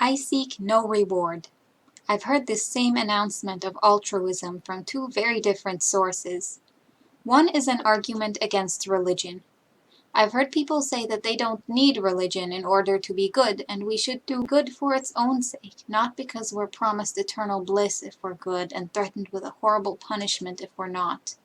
I seek no reward. I've heard this same announcement of altruism from two very different sources. One is an argument against religion. I've heard people say that they don't need religion in order to be good, and we should do good for its own sake, not because we're promised eternal bliss if we're good and threatened with a horrible punishment if we're not.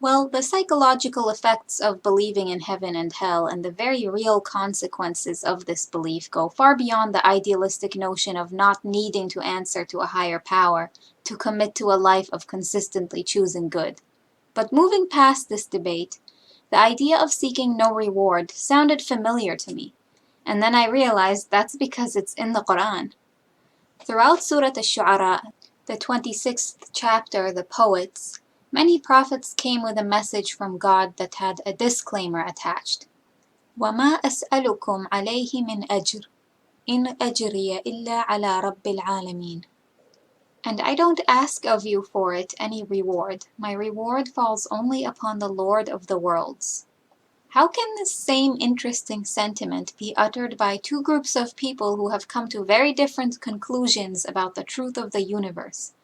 Well, the psychological effects of believing in heaven and hell and the very real consequences of this belief go far beyond the idealistic notion of not needing to answer to a higher power, to commit to a life of consistently choosing good. But moving past this debate, the idea of seeking no reward sounded familiar to me, and then I realized that's because it's in the Quran. Throughout Surah Ash-Shu'ara, the 26th chapter, the poets, many prophets came with a message from God that had a disclaimer attached. وَمَا أَسْأَلُكُمْ عَلَيْهِ مِنْ أَجْرٍ إِنْ أَجْرِيَ إِلَّا عَلَى رَبِّ الْعَالَمِينَ. And I don't ask of you for it any reward. My reward falls only upon the Lord of the worlds. How can this same interesting sentiment be uttered by two groups of people who have come to very different conclusions about the truth of the universe?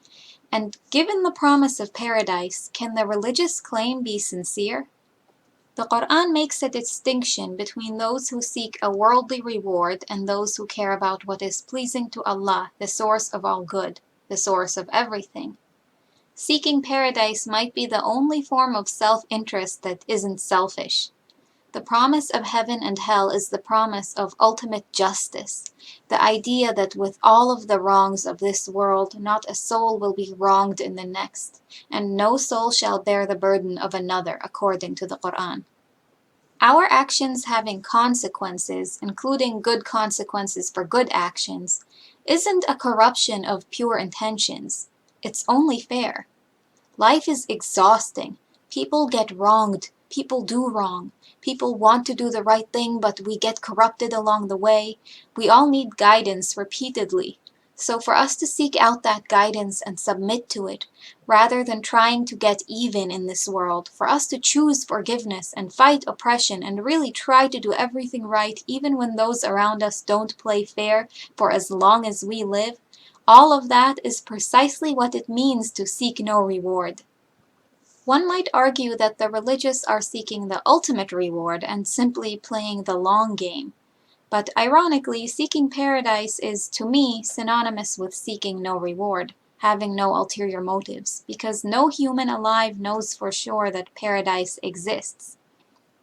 And given the promise of paradise, can the religious claim be sincere? The Quran makes a distinction between those who seek a worldly reward and those who care about what is pleasing to Allah, the source of all good, the source of everything. Seeking paradise might be the only form of self-interest that isn't selfish. The promise of heaven and hell is the promise of ultimate justice, the idea that with all of the wrongs of this world, not a soul will be wronged in the next, and no soul shall bear the burden of another, according to the Quran. Our actions having consequences, including good consequences for good actions, isn't a corruption of pure intentions. It's only fair. Life is exhausting. People get wronged. People do wrong. People want to do the right thing, but we get corrupted along the way. We all need guidance repeatedly. So for us to seek out that guidance and submit to it, rather than trying to get even in this world, for us to choose forgiveness and fight oppression and really try to do everything right even when those around us don't play fair for as long as we live, all of that is precisely what it means to seek no reward. One might argue that the religious are seeking the ultimate reward and simply playing the long game. But ironically, seeking paradise is, to me, synonymous with seeking no reward, having no ulterior motives, because no human alive knows for sure that paradise exists.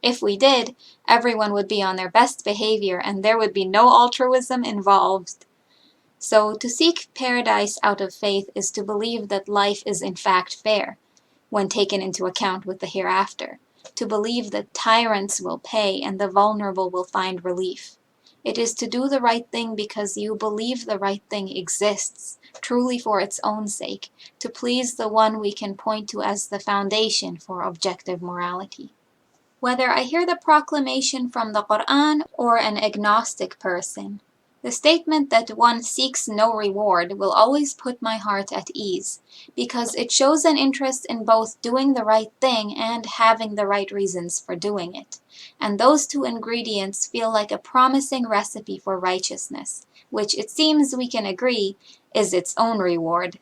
If we did, everyone would be on their best behavior and there would be no altruism involved. So to seek paradise out of faith is to believe that life is in fact fair, when taken into account with the hereafter, to believe that tyrants will pay and the vulnerable will find relief. It is to do the right thing because you believe the right thing exists, truly for its own sake, to please the one we can point to as the foundation for objective morality. Whether I hear the proclamation from the Quran or an agnostic person, the statement that one seeks no reward will always put my heart at ease, because it shows an interest in both doing the right thing and having the right reasons for doing it. And those two ingredients feel like a promising recipe for righteousness, which it seems we can agree is its own reward,